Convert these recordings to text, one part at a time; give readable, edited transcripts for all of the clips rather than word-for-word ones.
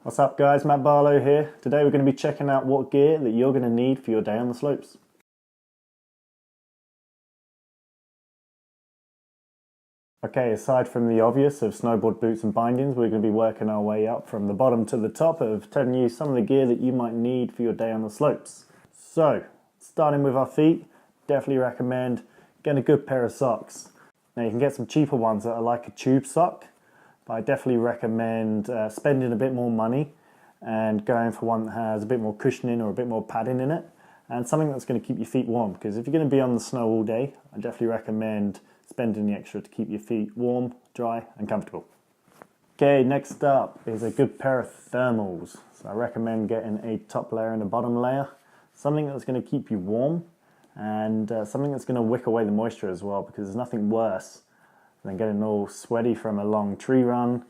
What's up guys, Matt Barlow here. Today we're going to be checking out what gear that you're going to need for your day on the slopes. Okay, aside from the obvious of snowboard boots and bindings, we're going to be working our way up from the bottom to the top of telling you some of the gear that you might need for your day on the slopes. So, starting with our feet, definitely recommend getting a good pair of socks. Now you can get some cheaper ones that are like a tube sock, but I definitely recommend spending a bit more money and going for one that has a bit more cushioning or a bit more padding in it, and something that's going to keep your feet warm, because if you're going to be on the snow all day, I definitely recommend spending the extra to keep your feet warm, dry and comfortable. Okay, next up is a good pair of thermals. So I recommend getting a top layer and a bottom layer, something that's going to keep you warm and something that's going to wick away the moisture as well, because there's nothing worse than getting all sweaty from a long tree run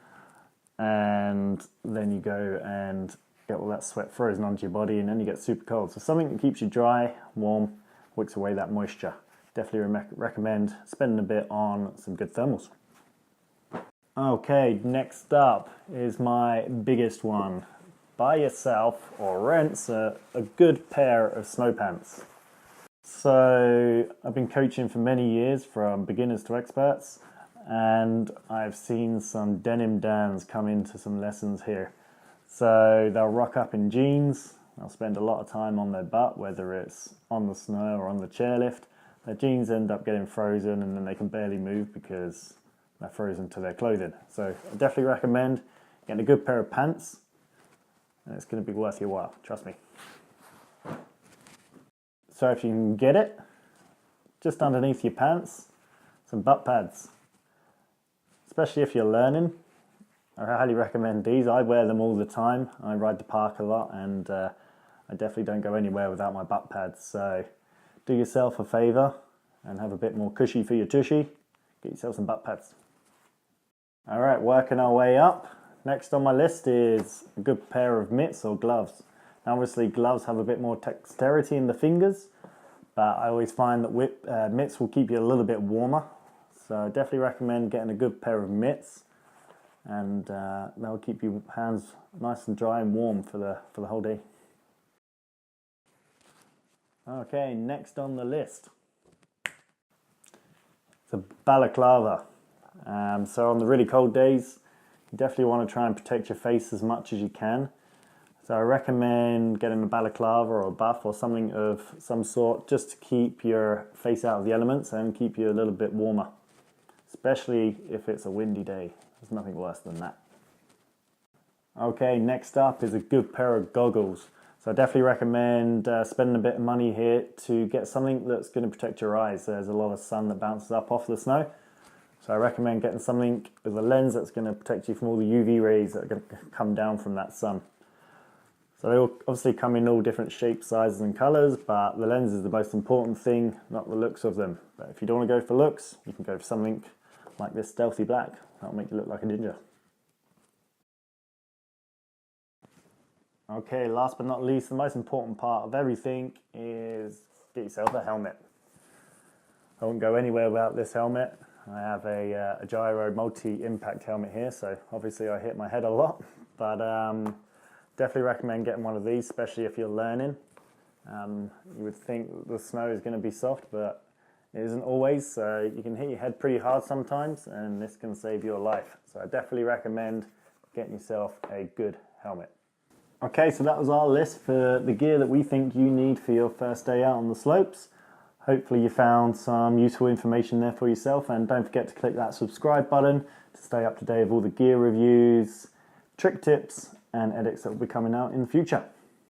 and then you go and get all that sweat frozen onto your body and then you get super cold. So something that keeps you dry, warm, wicks away that moisture. Definitely recommend spending a bit on some good thermals. Okay, next up is my biggest one. Buy yourself or rent a good pair of snow pants. So I've been coaching for many years, from beginners to experts, and I've seen some denim Dans come into some lessons here. So they'll rock up in jeans, they'll spend a lot of time on their butt, whether it's on the snow or on the chairlift. Their jeans end up getting frozen and then they can barely move because they're frozen to their clothing. So I definitely recommend getting a good pair of pants, and it's going to be worth your while, trust me. So if you can get it, just underneath your pants, some butt pads. Especially if you're learning, I highly recommend these. I wear them all the time. I ride the park a lot, and I definitely don't go anywhere without my butt pads. So do yourself a favour and have a bit more cushy for your tushy. Get yourself some butt pads. Alright, working our way up. Next on my list is a good pair of mitts or gloves. Now obviously gloves have a bit more dexterity in the fingers, but I always find that mitts will keep you a little bit warmer. So I definitely recommend getting a good pair of mitts, and they'll keep your hands nice and dry and warm for the whole day. Okay, next on the list, it's a balaclava. So on the really cold days, you definitely want to try and protect your face as much as you can. So I recommend getting a balaclava or a buff or something of some sort, just to keep your face out of the elements and keep you a little bit warmer, especially if it's a windy day. There's nothing worse than that. Okay, next up is a good pair of goggles. So I definitely recommend spending a bit of money here to get something that's going to protect your eyes. There's a lot of sun that bounces up off the snow. So I recommend getting something with a lens that's going to protect you from all the UV rays that are going to come down from that sun. So they all obviously come in all different shapes, sizes and colours, but the lens is the most important thing, not the looks of them. But if you don't want to go for looks, you can go for something like this stealthy black. That'll make you look like a ninja. Okay, last but not least, the most important part of everything is get yourself a helmet. I won't go anywhere without this helmet. I have a gyro multi-impact helmet here, so obviously I hit my head a lot, but definitely recommend getting one of these, especially if you're learning. You would think the snow is going to be soft, but it isn't always, so you can hit your head pretty hard sometimes, and this can save your life. So I definitely recommend getting yourself a good helmet. Okay, so that was our list for the gear that we think you need for your first day out on the slopes. Hopefully you found some useful information there for yourself, and don't forget to click that subscribe button to stay up to date with all the gear reviews, trick tips and edits that will be coming out in the future.